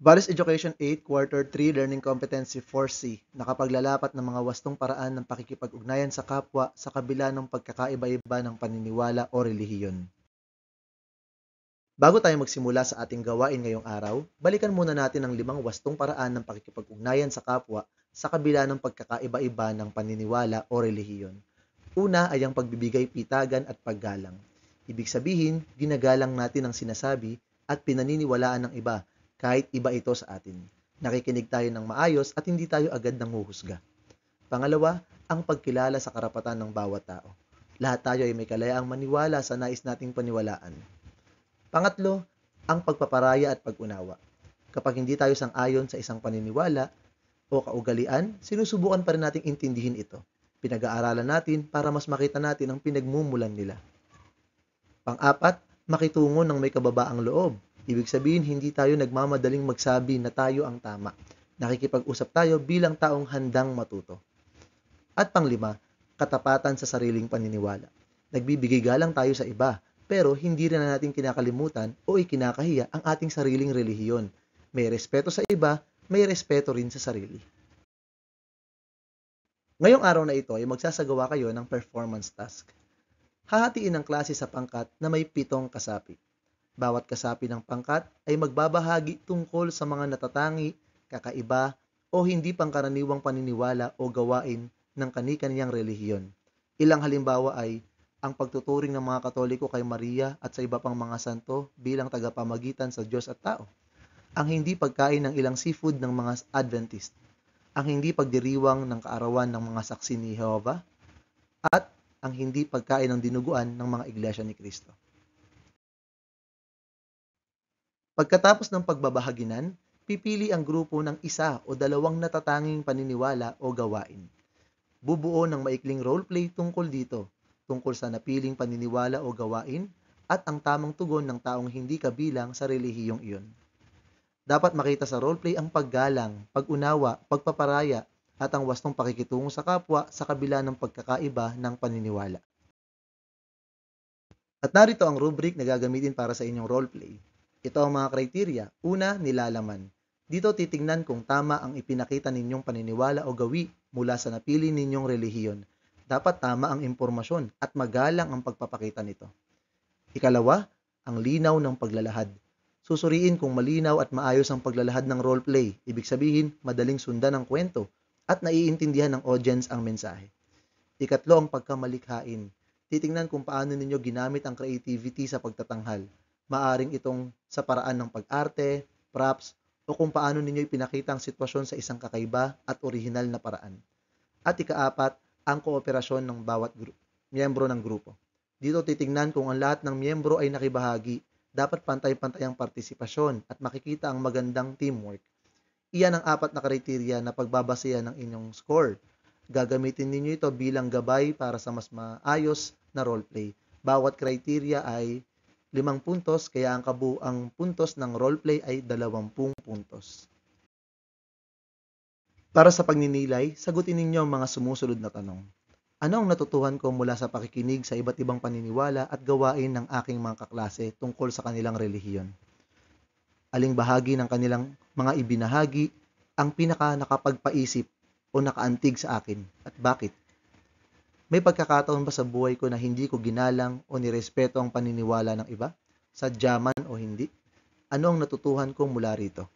Values Education 8, Quarter 3, Learning Competency 4C, nakapaglalapat ng mga wastong paraan ng pakikipag-ugnayan sa kapwa sa kabila ng pagkakaiba-iba ng paniniwala o relihiyon. Bago tayo magsimula sa ating gawain ngayong araw, balikan muna natin ang 5 wastong paraan ng pakikipag-ugnayan sa kapwa sa kabila ng pagkakaiba-iba ng paniniwala o relihiyon. Una ay ang pagbibigay pitagan at paggalang. Ibig sabihin, ginagalang natin ang sinasabi at pinaniniwalaan ng iba kahit iba ito sa atin. Nakikinig tayo ng maayos at hindi tayo agad nanghuhusga. Pangalawa, ang pagkilala sa karapatan ng bawat tao. Lahat tayo ay may kalayaang maniwala sa nais nating paniwalaan. Pangatlo, ang pagpaparaya at pag-unawa. Kapag hindi tayo sang-ayon sa isang paniniwala o kaugalian, sinusubukan pa rin nating intindihin ito. Pinag-aaralan natin para mas makita natin ang pinagmumulan nila. Pang-apat, makitungo ng may kababaang loob. Ibig sabihin, hindi tayo nagmamadaling magsabi na tayo ang tama. Nakikipag-usap tayo bilang taong handang matuto. At panglima, katapatan sa sariling paniniwala. Nagbibigay galang tayo sa iba, pero hindi rin natin kinakalimutan o ikinakahiya ang ating sariling relihiyon. May respeto sa iba, may respeto rin sa sarili. Ngayong araw na ito ay magsasagawa kayo ng performance task. Hahatiin ang klase sa pangkat na may 7 kasapi. Bawat kasapi ng pangkat ay magbabahagi tungkol sa mga natatangi, kakaiba, o hindi pangkaraniwang paniniwala o gawain ng kani-kaniyang relihiyon. Ilang halimbawa ay ang pagtuturing ng mga Katoliko kay Maria at sa iba pang mga santo bilang tagapamagitan sa Diyos at tao. Ang hindi pagkain ng ilang seafood ng mga Adventist. Ang hindi pagdiriwang ng kaarawan ng mga saksi ni Jehovah. At ang hindi pagkain ng dinuguan ng mga iglesia ni Kristo. Pagkatapos ng pagbabahaginan, pipili ang grupo ng 1 o 2 natatanging paniniwala o gawain. Bubuo ng maikling roleplay tungkol dito, tungkol sa napiling paniniwala o gawain at ang tamang tugon ng taong hindi kabilang sa relihiyong iyon. Dapat makita sa roleplay ang paggalang, pag-unawa, pagpaparaya at ang wastong pakikitungo sa kapwa sa kabila ng pagkakaiba ng paniniwala. At narito ang rubric na gagamitin para sa inyong roleplay. Ito ang mga kriteriya. Una, nilalaman. Dito titingnan kung tama ang ipinakita ninyong paniniwala o gawi mula sa napili ninyong relihiyon. Dapat tama ang impormasyon at magalang ang pagpapakita nito. Ikalawa, ang linaw ng paglalahad. Susuriin kung malinaw at maayos ang paglalahad ng roleplay. Ibig sabihin, madaling sundan ang kwento at naiintindihan ng audience ang mensahe. Ikatlo, ang pagkamalikhain. Titingnan kung paano ninyo ginamit ang creativity sa pagtatanghal. Maaring itong sa paraan ng pag-arte, props, o kung paano ninyo ipinakita ang sitwasyon sa isang kakaiba at orihinal na paraan. At ika-4, ang kooperasyon ng bawat miyembro ng grupo. Dito titingnan kung ang lahat ng miyembro ay nakibahagi. Dapat pantay-pantay ang partisipasyon at makikita ang magandang teamwork. Iyan ang 4 na kriteriya na pagbabasehan ng inyong score. Gagamitin ninyo ito bilang gabay para sa mas maayos na roleplay. Bawat kriteriya ay 5 puntos, kaya ang kabuang puntos ng roleplay ay 20 puntos. Para sa pagninilay, sagutin ninyo ang mga sumusunod na tanong. Ano ang natutuhan ko mula sa pakikinig sa iba't ibang paniniwala at gawain ng aking mga kaklase tungkol sa kanilang relihiyon? Aling bahagi ng kanilang mga ibinahagi ang pinaka nakapagpaisip o nakaantig sa akin at bakit? May pagkakataon ba sa buhay ko na hindi ko ginalang o nirespeto ang paniniwala ng iba? Sadya man o hindi? Ano ang natutuhan ko mula rito?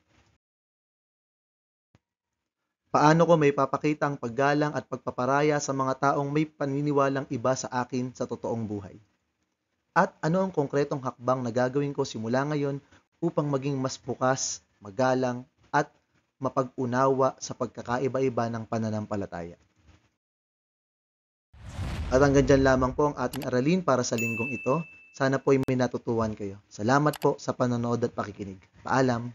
Paano ko may papakita ang paggalang at pagpaparaya sa mga taong may paniniwalang iba sa akin sa totoong buhay? At ano ang konkretong hakbang na gagawin ko simula ngayon upang maging mas bukas, magalang, at mapag-unawa sa pagkakaiba-iba ng pananampalataya? At hanggang dyan lamang po ang ating aralin para sa linggong ito. Sana po ay may natutuhan kayo. Salamat po sa panonood at pakikinig. Paalam!